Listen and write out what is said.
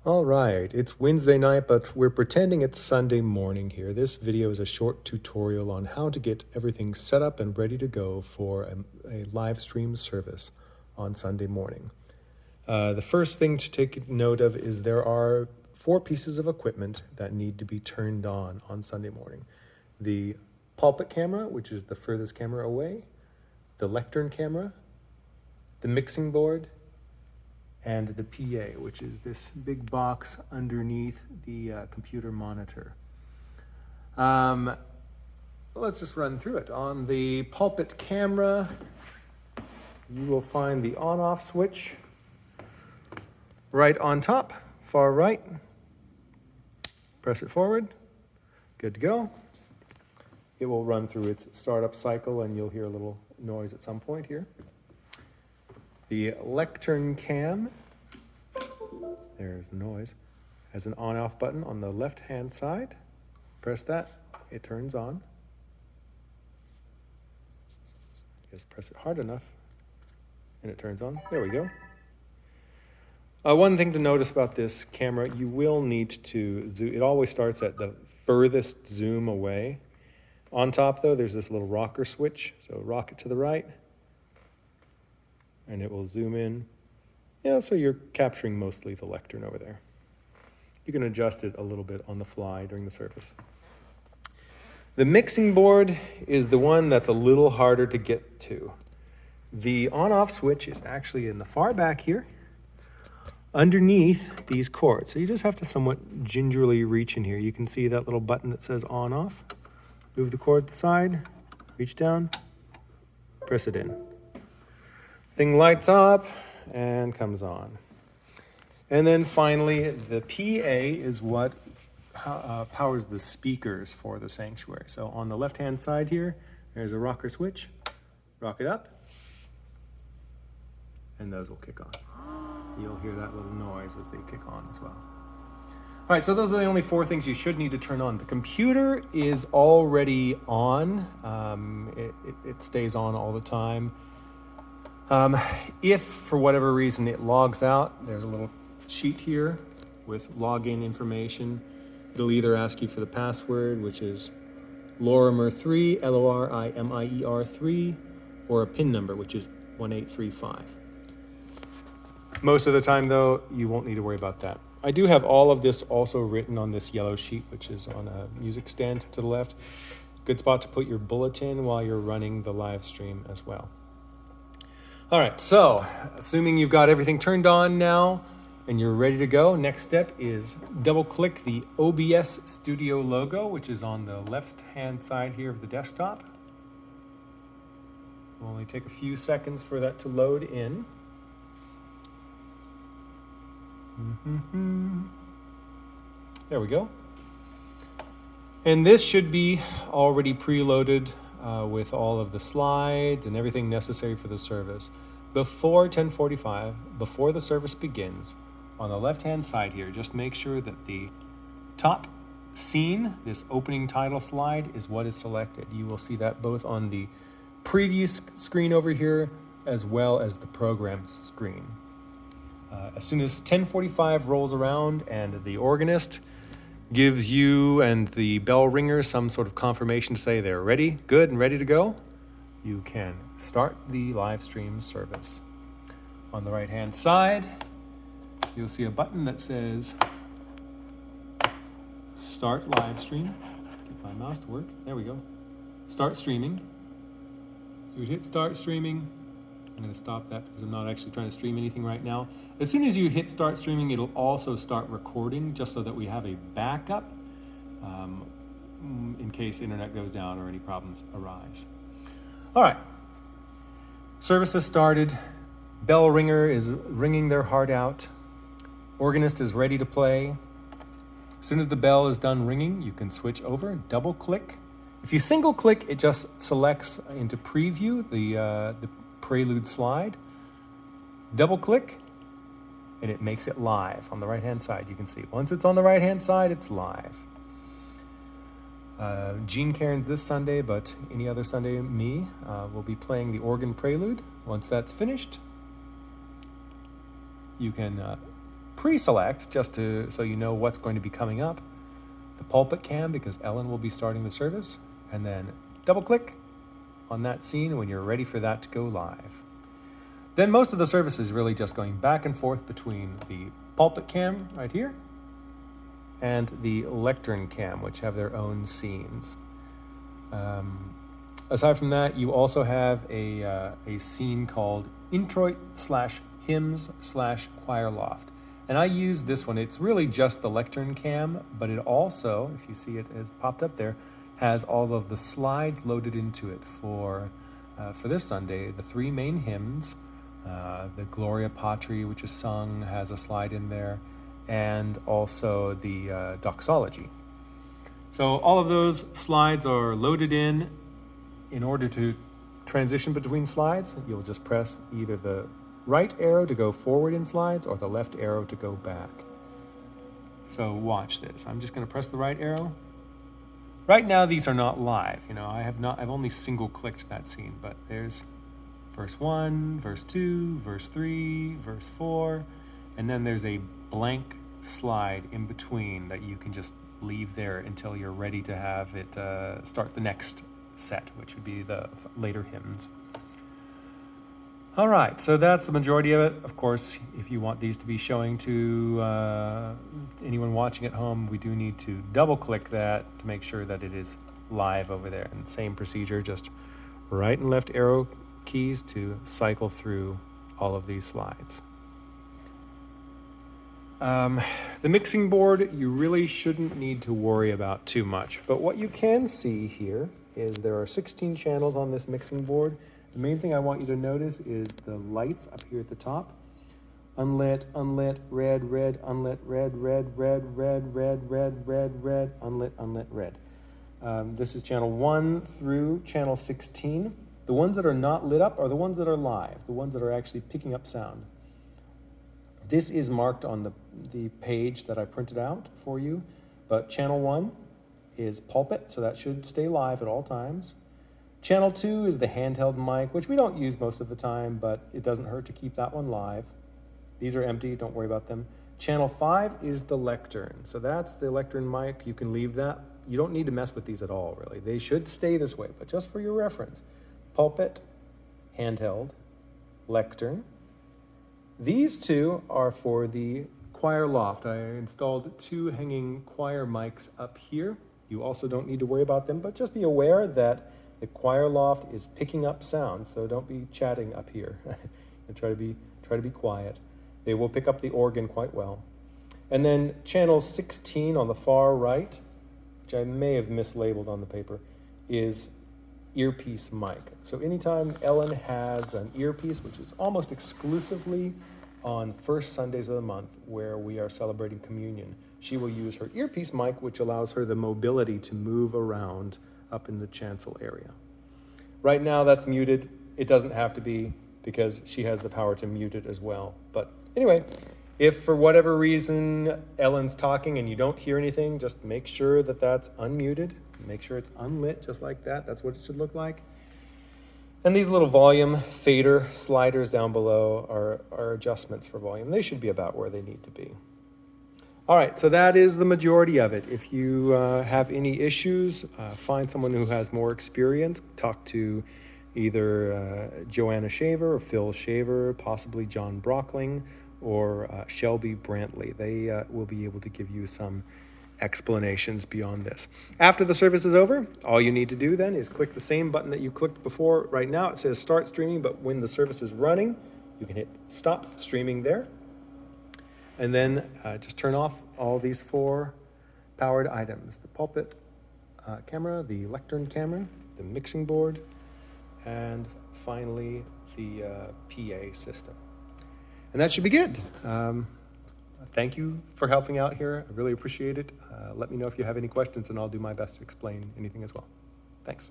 All right, it's Wednesday night, but we're pretending it's Sunday morning here. This video is a short tutorial on how to get everything set up and ready to go for a live stream service on Sunday morning. The first thing to take note of is there are 4 pieces of equipment that need to be turned on Sunday morning. The pulpit camera, which is the furthest camera away, the lectern camera, the mixing board, and the PA, which is this big box underneath the computer monitor. Let's just run through it. On the pulpit camera, you will find the on-off switch right on top, far right. Press it forward, good to go. It will run through its startup cycle and you'll hear a little noise at some point here. The lectern cam, there's the noise, has an on-off button on the left-hand side. Press that, it turns on. Just press it hard enough and it turns on. There we go. One thing to notice about this camera, you will need to zoom. It always starts at the furthest zoom away. On top though, there's this little rocker switch, so rock it to the right, and it will zoom in. Yeah, so you're capturing mostly the lectern over there. You can adjust it a little bit on the fly during the service. The mixing board is the one that's a little harder to get to. The on-off switch is actually in the far back here, underneath these cords. So you just have to somewhat gingerly reach in here. You can see that little button that says on-off. Move the cord to the side, reach down, press it in. Thing lights up and comes on. And then finally, the PA is what powers the speakers for the sanctuary. So on the left-hand side here, there's a rocker switch. Rock it up, and those will kick on. You'll hear that little noise as they kick on as well. All right, so those are the only 4 things you should need to turn on. The computer is already on. It stays on all the time. If for whatever reason it logs out, there's a little sheet here with login information. It'll either ask you for the password, which is Lorimer3, Lorimer3, or a PIN number, which is 1835. Most of the time, though, you won't need to worry about that. I do have all of this also written on this yellow sheet, which is on a music stand to the left. Good spot to put your bulletin while you're running the live stream as well. All right, so assuming you've got everything turned on now and you're ready to go, next step is double-click the OBS Studio logo, which is on the left-hand side here of the desktop. It'll only take a few seconds for that to load in. There we go. And this should be already preloaded with all of the slides and everything necessary for the service. Before 10:45, before the service begins, on the left-hand side here, just make sure that the top scene, this opening title slide, is what is selected. You will see that both on the preview screen over here as well as the programs screen. As soon as 10:45 rolls around and the organist gives you and the bell ringer some sort of confirmation to say they're ready, good, and ready to go, you can start the live stream service. On the right-hand side, you'll see a button that says Start Live Stream. Get my mouse to work. There we go. Start streaming. You hit Start Streaming. I'm going to stop that because I'm not actually trying to stream anything right now. As soon as you hit start streaming, it'll also start recording just so that we have a backup in case internet goes down or any problems arise. All right. Service has started. Bell ringer is ringing their heart out. Organist is ready to play. As soon as the bell is done ringing, you can switch over, double click. If you single click, it just selects into preview the prelude slide. Double click and it makes it live on the right hand side. You can see once it's on the right hand side, it's live. Gene Cairns this Sunday, but any other Sunday will be playing the organ prelude. Once that's finished, you can pre-select, just so you know what's going to be coming up, the pulpit cam, because Ellen will be starting the service, and then double-click on that scene when you're ready for that to go live. Then most of the service is really just going back and forth between the pulpit cam right here and the lectern cam, which have their own scenes. Aside from that, you also have a scene called Introit/Hymns/Choir Loft. And I use this one. It's really just the lectern cam, but it also, if you see it as popped up there, has all of the slides loaded into it for this Sunday. The 3 main hymns, the Gloria Patri, which is sung, has a slide in there, and also the doxology. So all of those slides are loaded in. In order to transition between slides, you'll just press either the right arrow to go forward in slides or the left arrow to go back. So watch this. I'm just going to press the right arrow. Right now, these are not live. I've only single-clicked that scene, but there's verse 1, verse 2, verse 3, verse 4, and then there's a blank slide in between that you can just leave there until you're ready to have it start the next set, which would be the later hymns. All right, so that's the majority of it. Of course, if you want these to be showing to anyone watching at home, we do need to double-click that to make sure that it is live over there. And same procedure, just right and left arrow keys to cycle through all of these slides. The mixing board, you really shouldn't need to worry about too much. But what you can see here is there are 16 channels on this mixing board. The main thing I want you to notice is the lights up here at the top. Unlit, unlit, red, red, unlit, red, red, red, red, red, red, red, red, unlit, unlit, red. This is channel 1 through channel 16. The ones that are not lit up are the ones that are live, the ones that are actually picking up sound. This is marked on the page that I printed out for you, but channel 1 is pulpit, so that should stay live at all times. Channel 2 is the handheld mic, which we don't use most of the time, but it doesn't hurt to keep that one live. These are empty, don't worry about them. Channel 5 is the lectern. So that's the lectern mic. You can leave that. You don't need to mess with these at all, really. They should stay this way, but just for your reference. Pulpit, handheld, lectern. These two are for the choir loft. I installed 2 hanging choir mics up here. You also don't need to worry about them, but just be aware that the choir loft is picking up sound, so don't be chatting up here. And try to be quiet. They will pick up the organ quite well. And then channel 16 on the far right, which I may have mislabeled on the paper, is Earpiece Mic. So anytime Ellen has an earpiece, which is almost exclusively on first Sundays of the month where we are celebrating communion, she will use her earpiece mic, which allows her the mobility to move around up in the chancel area. Right now that's muted. It doesn't have to be because she has the power to mute it as well. But anyway, if for whatever reason Ellen's talking and you don't hear anything, just make sure that that's unmuted. Make sure it's unlit just like that. That's what it should look like. And these little volume fader sliders down below are adjustments for volume. They should be about where they need to be. All right, so that is the majority of it. If you have any issues, find someone who has more experience. Talk to either Joanna Shaver or Phil Shaver, possibly John Brockling, or Shelby Brantley. They will be able to give you some explanations beyond this. After the service is over, all you need to do then is click the same button that you clicked before. Right now it says start streaming, but when the service is running, you can hit stop streaming there. And then just turn off all these 4 powered items: the pulpit camera, the lectern camera, the mixing board, and finally the PA system. And that should be good. Thank you for helping out here. I really appreciate it. Let me know if you have any questions, and I'll do my best to explain anything as well. Thanks.